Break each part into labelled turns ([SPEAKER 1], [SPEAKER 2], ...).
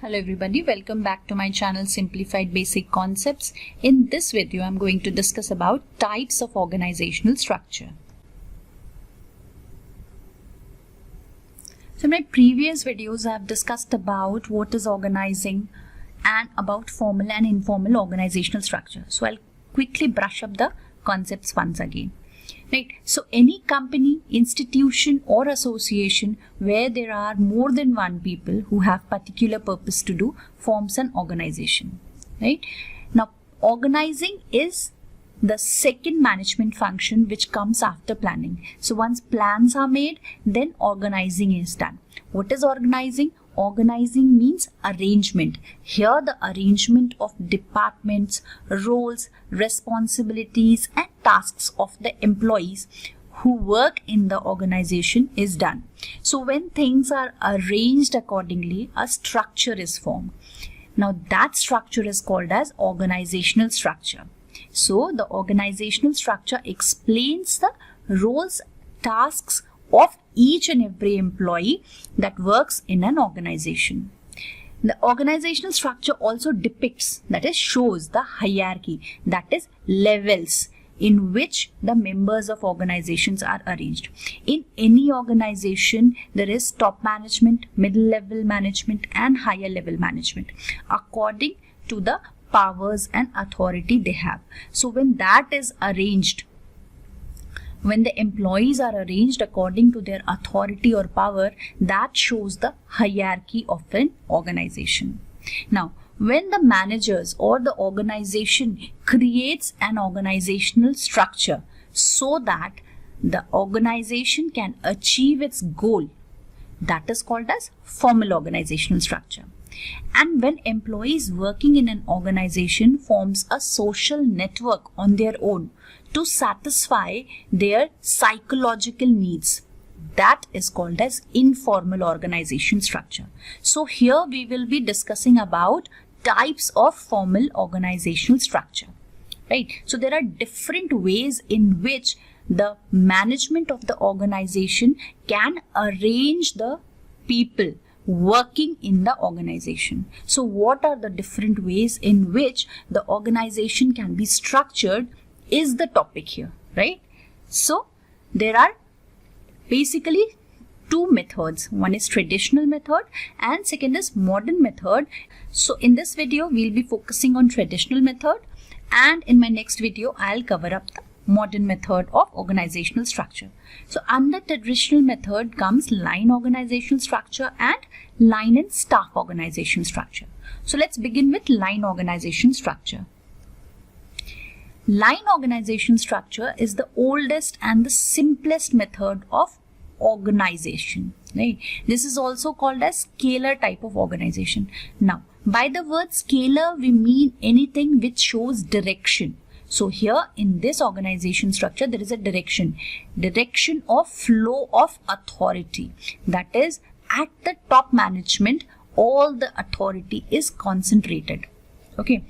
[SPEAKER 1] Hello everybody, welcome back to my channel Simplified Basic Concepts. In this video, I'm going to discuss about types of organizational structure. So in my previous videos, I have discussed about what is organizing and about formal and informal organizational structure. So I'll quickly brush up the concepts once again. Right. So any company, institution or association where there are more than one people who have particular purpose to do forms an organization. Right. Now organizing is the second management function which comes after planning. So once plans are made, then organizing is done. What is organizing? Organizing means arrangement. Here the arrangement of departments, roles, responsibilities and tasks of the employees who work in the organization is done. So when things are arranged accordingly, a structure is formed. Now that structure is called as organizational structure. So the organizational structure explains the roles, tasks of each and every employee that works in an organization. The organizational structure also depicts, that is, shows the hierarchy, that is, levels in which the members of organizations are arranged. In any organization, there is top management, middle level management and higher level management according to the powers and authority they have. So when that is arranged, when the employees are arranged according to their authority or power, that shows the hierarchy of an organization. Now, when the managers or the organization creates an organizational structure so that the organization can achieve its goal, that is called as formal organizational structure. And when employees working in an organization forms a social network on their own to satisfy their psychological needs, that is called as informal organization structure. So here we will be discussing about types of formal organizational structure, right? So there are different ways in which the management of the organization can arrange the people working in the organization. So what are the different ways in which the organization can be structured is the topic here, right? So there are basically two methods. One is traditional method and second is modern method. So in this video, we'll be focusing on traditional method, and in my next video, I'll cover up the modern method of organizational structure. So under traditional method comes line organizational structure and line and staff organization structure. So let's begin with line organization structure. Line organization structure is the oldest and the simplest method of organization. Right? This is also called as scalar type of organization. Now, by the word scalar, we mean anything which shows direction. So here in this organization structure, there is a direction of flow of authority. That is, at the top management, all the authority is concentrated. Okay,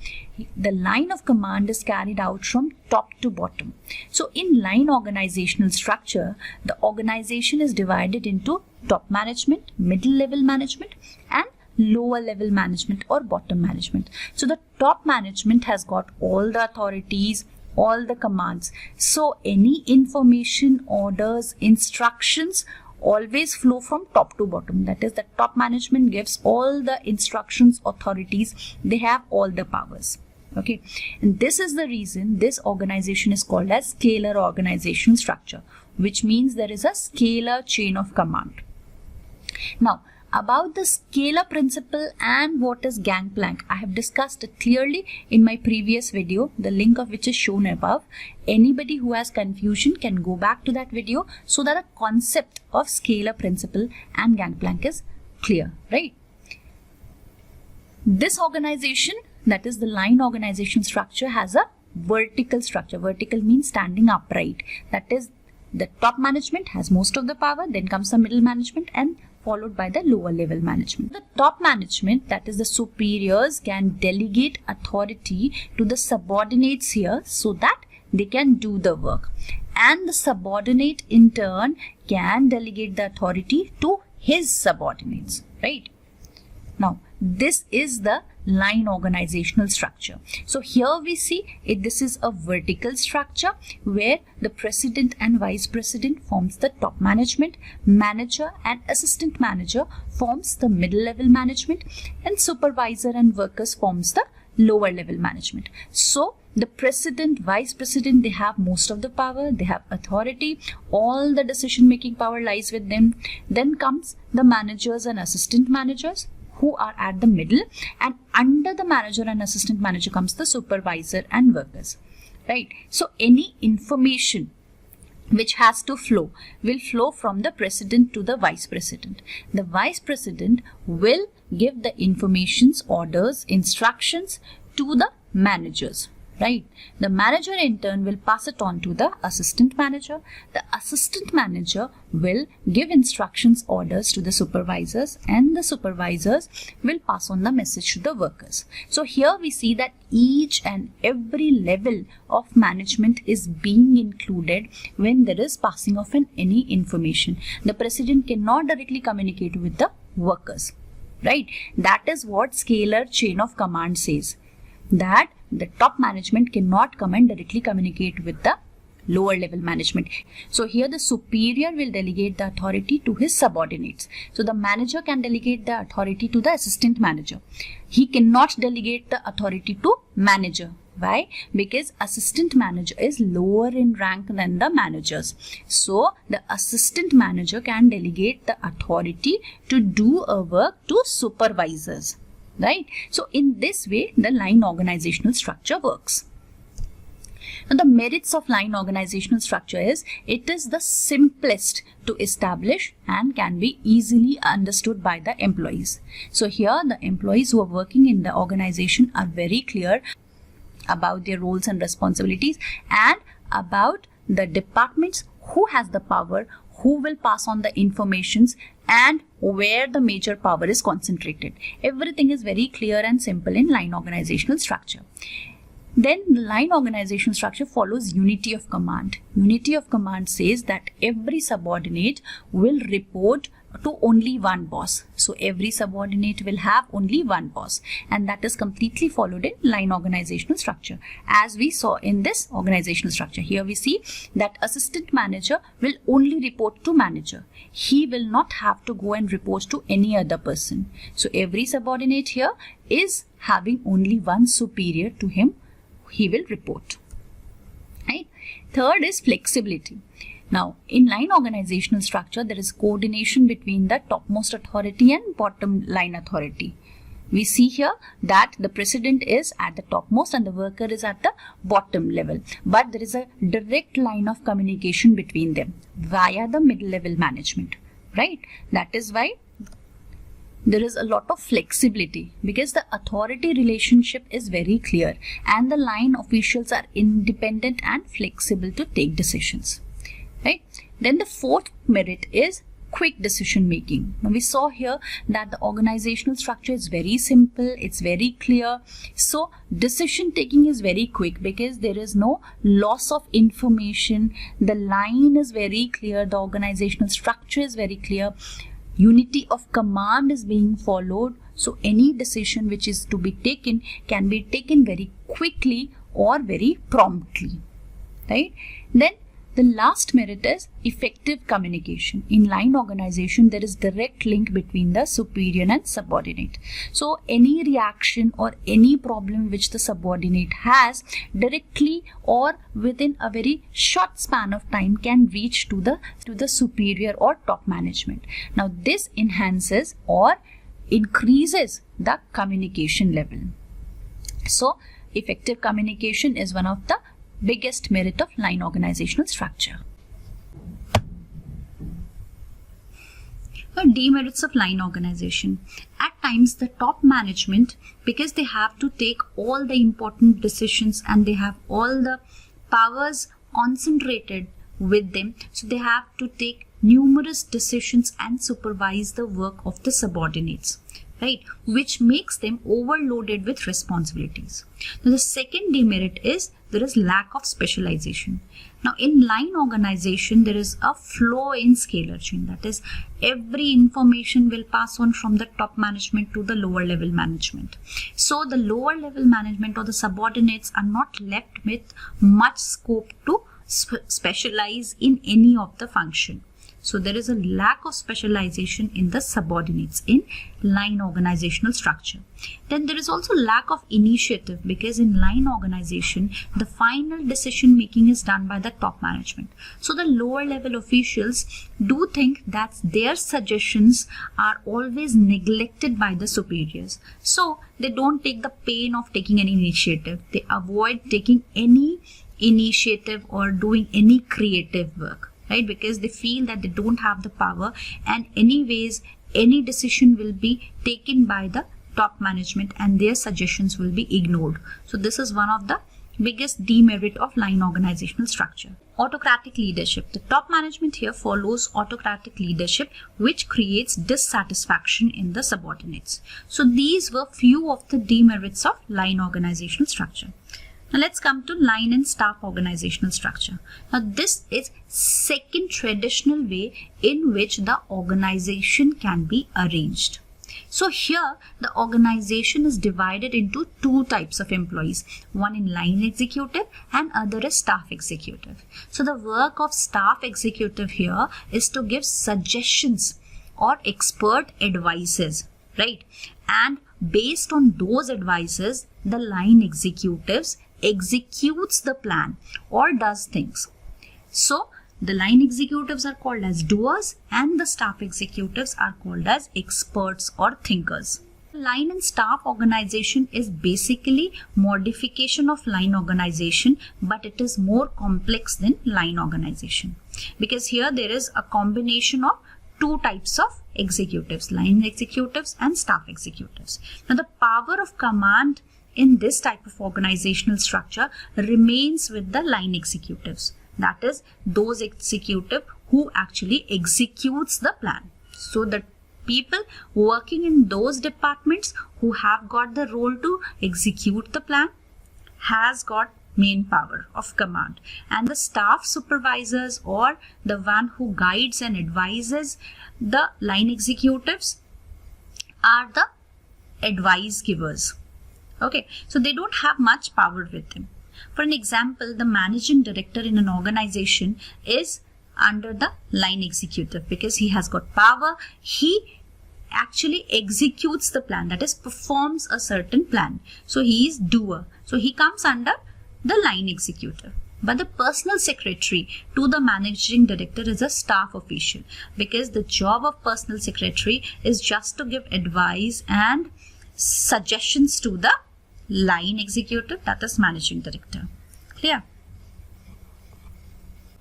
[SPEAKER 1] the line of command is carried out from top to bottom. So in line organizational structure, the organization is divided into top management, middle level management and lower level management or bottom management. So the top management has got all the authorities, all the commands. So any information, orders, instructions always flow from top to bottom. That is, the top management gives all the instructions, authorities, they have all the powers. Okay, and this is the reason this organization is called as scalar organization structure, which means there is a scalar chain of command. Now, about the scalar principle and what is gangplank, I have discussed it clearly in my previous video, the link of which is shown above. Anybody who has confusion can go back to that video so that the concept of scalar principle and gangplank is clear, right? This organization, that is the line organization structure, has a vertical structure. Vertical means standing upright. That is, the top management has most of the power, then comes the middle management and followed by the lower level management. The top management, that is the superiors, can delegate authority to the subordinates here so that they can do the work. And the subordinate in turn can delegate the authority to his subordinates, right? Now, this is the line organizational structure. So here we see this is a vertical structure where the president and vice president forms the top management, manager and assistant manager forms the middle level management, and supervisor and workers forms the lower level management. So the president, vice president, they have most of the power, they have authority, all the decision making power lies with them. Then comes the managers and assistant managers who are at the middle, and under the manager and assistant manager comes the supervisor and workers, right? So any information which has to flow will flow from the president to the vice president. The vice president will give the informations, orders, instructions to the managers, right? The manager in turn will pass it on to the assistant manager. The assistant manager will give instructions, orders to the supervisors, and the supervisors will pass on the message to the workers. So here we see that each and every level of management is being included when there is passing of any information. The president cannot directly communicate with the workers, right? That is what scalar chain of command says, that the top management cannot come and directly communicate with the lower level management. So here the superior will delegate the authority to his subordinates. So the manager can delegate the authority to the assistant manager. He cannot delegate the authority to manager. Why? Because assistant manager is lower in rank than the managers. So the assistant manager can delegate the authority to do a work to supervisors, right? So in this way the line organizational structure works. Now the merits of line organizational structure is it is the simplest to establish and can be easily understood by the employees. So here the employees who are working in the organization are very clear about their roles and responsibilities and about the departments, who has the power, who will pass on the informations, and where the major power is concentrated. Everything is very clear and simple in line organizational structure. Then the line organizational structure follows unity of command. Unity of command says that every subordinate will report to only one boss. So every subordinate will have only one boss, and that is completely followed in line organizational structure. As we saw in this organizational structure, here we see that assistant manager will only report to manager. He will not have to go and report to any other person. So every subordinate here is having only one superior to him. He will report, right? Third is flexibility. Now, in line organizational structure, there is coordination between the topmost authority and bottom line authority. We see here that the president is at the topmost and the worker is at the bottom level. But there is a direct line of communication between them via the middle level management, right? That is why there is a lot of flexibility, because the authority relationship is very clear and the line officials are independent and flexible to take decisions. Right? Then the fourth merit is quick decision making. Now we saw here that the organizational structure is very simple, it's very clear. So decision taking is very quick because there is no loss of information. The line is very clear, the organizational structure is very clear. Unity of command is being followed. So any decision which is to be taken can be taken very quickly or very promptly. Right? Then the last merit is effective communication. In line organization, there is direct link between the superior and subordinate. So any reaction or any problem which the subordinate has directly or within a very short span of time can reach to the superior or top management. Now this enhances or increases the communication level. So effective communication is one of the biggest merit of line organizational structure. Demerits of line organization. At times the top management, because they have to take all the important decisions and they have all the powers concentrated with them, so they have to take numerous decisions and supervise the work of the subordinates, right, which makes them overloaded with responsibilities. Now the second demerit is there is lack of specialization. Now in line organization, there is a flow in scalar chain. That is, every information will pass on from the top management to the lower level management. So the lower level management or the subordinates are not left with much scope to specialize in any of the function. So there is a lack of specialization in the subordinates in line organizational structure. Then there is also lack of initiative, because in line organization, the final decision making is done by the top management. So the lower level officials do think that their suggestions are always neglected by the superiors. So they don't take the pain of taking any initiative. They avoid taking any initiative or doing any creative work. Right, because they feel that they don't have the power, and anyways any decision will be taken by the top management and their suggestions will be ignored. So this is one of the biggest demerit of line organizational structure. Autocratic leadership. The top management here follows autocratic leadership, which creates dissatisfaction in the subordinates. So these were few of the demerits of line organizational structure. Now let's come to line and staff organizational structure. Now this is second traditional way in which the organization can be arranged. So here the organization is divided into two types of employees. One in line executive and other is staff executive. So the work of staff executive here is to give suggestions or expert advices, right? And based on those advices, the line executives executes the plan or does things. So the line executives are called as doers and the staff executives are called as experts or thinkers. Line and staff organization is basically modification of line organization, but it is more complex than line organization, because here there is a combination of two types of executives, line executives and staff executives. Now the power of command in this type of organizational structure remains with the line executives. That is, those executive who actually executes the plan. So the people working in those departments who have got the role to execute the plan has got main power of command, and the staff supervisors or the one who guides and advises the line executives are the advice givers. Okay, so they don't have much power with them. For an example, the managing director in an organization is under the line executive because he has got power. He actually executes the plan, that is, performs a certain plan. So he is doer. So he comes under the line executive. But the personal secretary to the managing director is a staff official, because the job of personal secretary is just to give advice and suggestions to the line executive, that is managing director. Clear?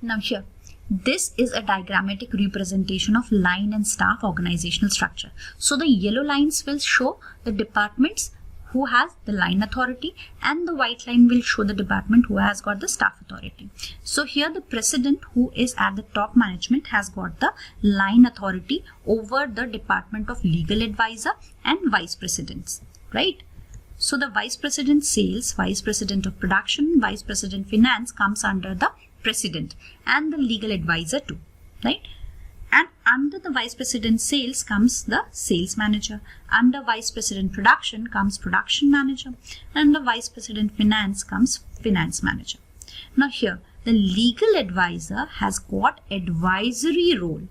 [SPEAKER 1] Now here, this is a diagrammatic representation of line and staff organizational structure. So the yellow lines will show the departments who has the line authority, and the white line will show the department who has got the staff authority. So here the president, who is at the top management, has got the line authority over the department of legal advisor and vice presidents, right? So the vice president sales, vice president of production, vice president finance comes under the president, and the legal advisor too, right? And under the vice president sales comes the sales manager. Under vice president production comes production manager. And under vice president finance comes finance manager. Now here, the legal advisor has got advisory role,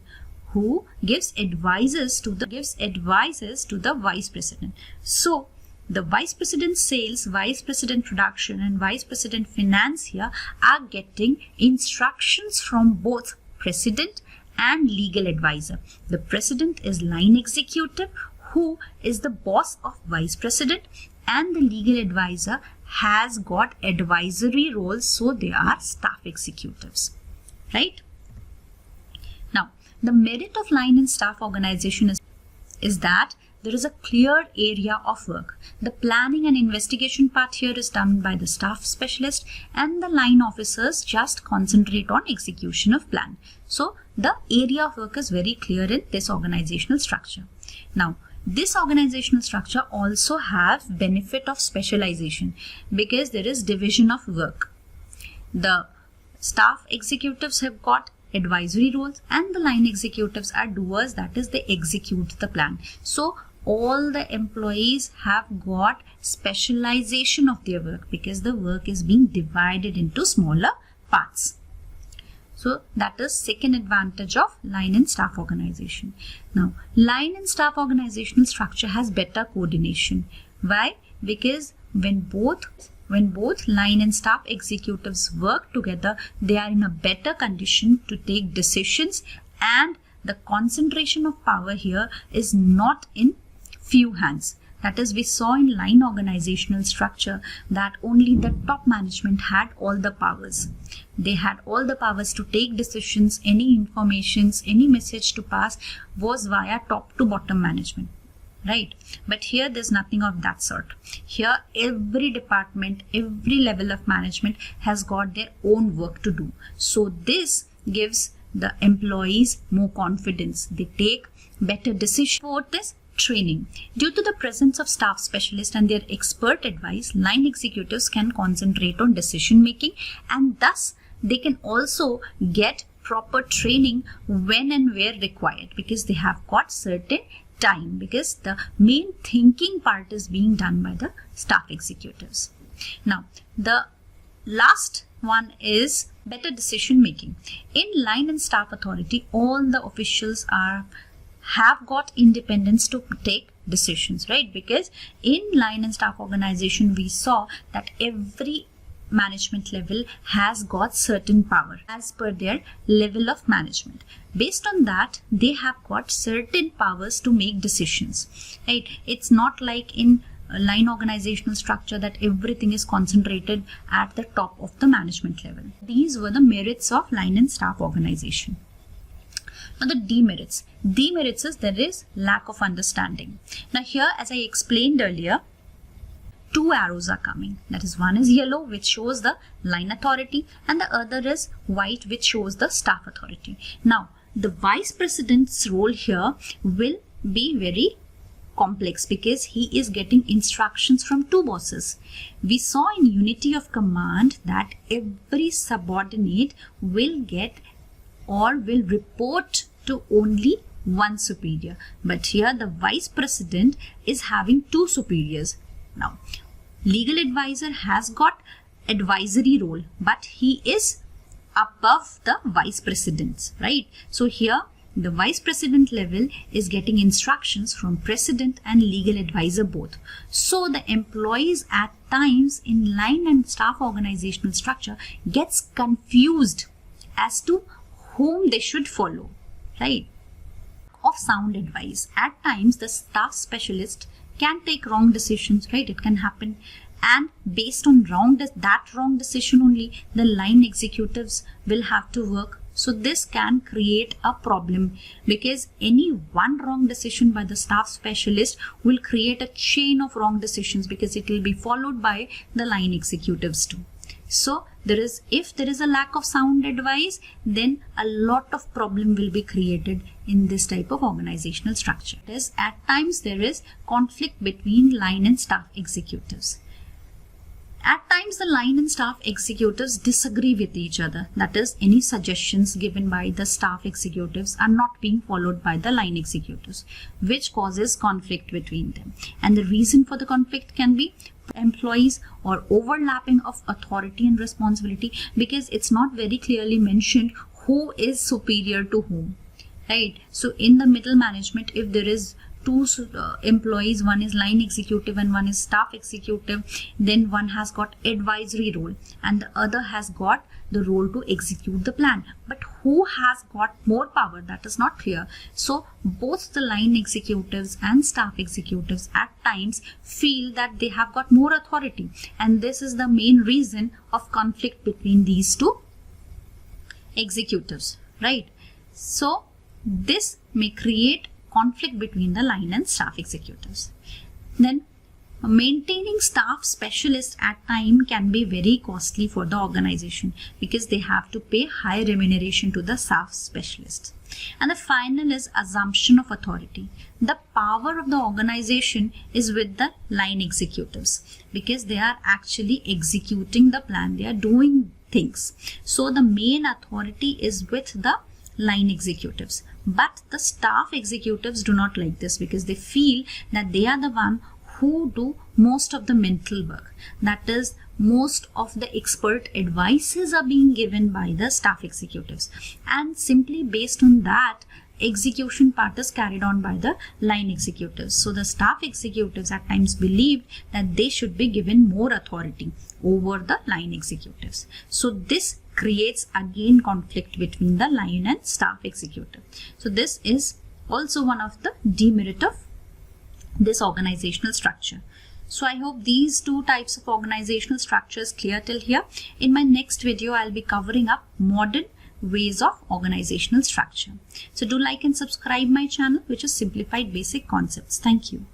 [SPEAKER 1] who gives advices to the vice president. So the vice president sales, vice president production and vice president finance here are getting instructions from both president and legal advisor. The president is line executive, who is the boss of vice president, and the legal advisor has got advisory roles, so they are staff executives, right? Now, the merit of line and staff organization is that there is a clear area of work. The planning and investigation part here is done by the staff specialist, and the line officers just concentrate on execution of plan. So the area of work is very clear in this organizational structure. Now, this organizational structure also have benefit of specialization, because there is division of work. The staff executives have got advisory roles and the line executives are doers, that is they execute the plan. So all the employees have got specialization of their work because the work is being divided into smaller parts. So that is second advantage of line and staff organization. Now, line and staff organizational structure has better coordination. Why? Because when both line and staff executives work together, they are in a better condition to take decisions, and the concentration of power here is not in few hands. That is, we saw in line organizational structure that only the top management had all the powers. They had all the powers to take decisions. Any informations, any message to pass was via top to bottom management, right? But here there's nothing of that sort. Here every department, every level of management has got their own work to do. So this gives the employees more confidence. They take better decisions. For this training, due to the presence of staff specialists and their expert advice, line executives can concentrate on decision making, and thus they can also get proper training when and where required because they have got certain time, because the main thinking part is being done by the staff executives. Now, the last one is better decision making. In line and staff authority, all the officials have got independence to take decisions, right? Because in line and staff organization, we saw that every management level has got certain power as per their level of management. Based on that, they have got certain powers to make decisions, right? It's not like in a line organizational structure that everything is concentrated at the top of the management level. These were the merits of line and staff organization. Now the demerits. Demerits is there is lack of understanding. Now here, as I explained earlier, two arrows are coming. That is, one is yellow, which shows the line authority, and the other is white, which shows the staff authority. Now, the vice president's role here will be very complex because he is getting instructions from two bosses. We saw in unity of command that every subordinate will get or will report to only one superior. But here the vice president is having two superiors. Now, legal advisor has got advisory role, but he is above the vice presidents, right? So here the vice president level is getting instructions from president and legal advisor both. So the employees at times in line and staff organizational structure gets confused as to whom they should follow, right? Of sound advice. At times the staff specialist can take wrong decisions, right? It can happen, and based on that wrong decision only, the line executives will have to work. So this can create a problem because any one wrong decision by the staff specialist will create a chain of wrong decisions because it will be followed by the line executives too. So if there is a lack of sound advice, then a lot of problem will be created in this type of organizational structure. At times there is conflict between line and staff executives. At times the line and staff executives disagree with each other. That is, any suggestions given by the staff executives are not being followed by the line executives, which causes conflict between them. And the reason for the conflict can be employees or overlapping of authority and responsibility, because it's not very clearly mentioned who is superior to whom, right? So in the middle management, if there is two employees, one is line executive and one is staff executive, then one has got advisory role and the other has got the role to execute the plan. But who has got more power, that is not clear. So both the line executives and staff executives at times feel that they have got more authority, and this is the main reason of conflict between these two executives, right? So this may create conflict between the line and staff executives. Then maintaining staff specialists at time can be very costly for the organization because they have to pay high remuneration to the staff specialists. And the final is assumption of authority. The power of the organization is with the line executives because they are actually executing the plan. They are doing things. So the main authority is with the line executives, but the staff executives do not like this because they feel that they are the one who do most of the mental work. That is, most of the expert advices are being given by the staff executives, and simply based on that, execution part is carried on by the line executives. So the staff executives at times believed that they should be given more authority over the line executives. So this creates again conflict between the line and staff executive. So this is also one of the demerit of this organizational structure. So I hope these two types of organizational structures clear till here. In my next video, I'll be covering up modern ways of organizational structure. So do like and subscribe my channel, which is Simplified Basic Concepts. Thank you.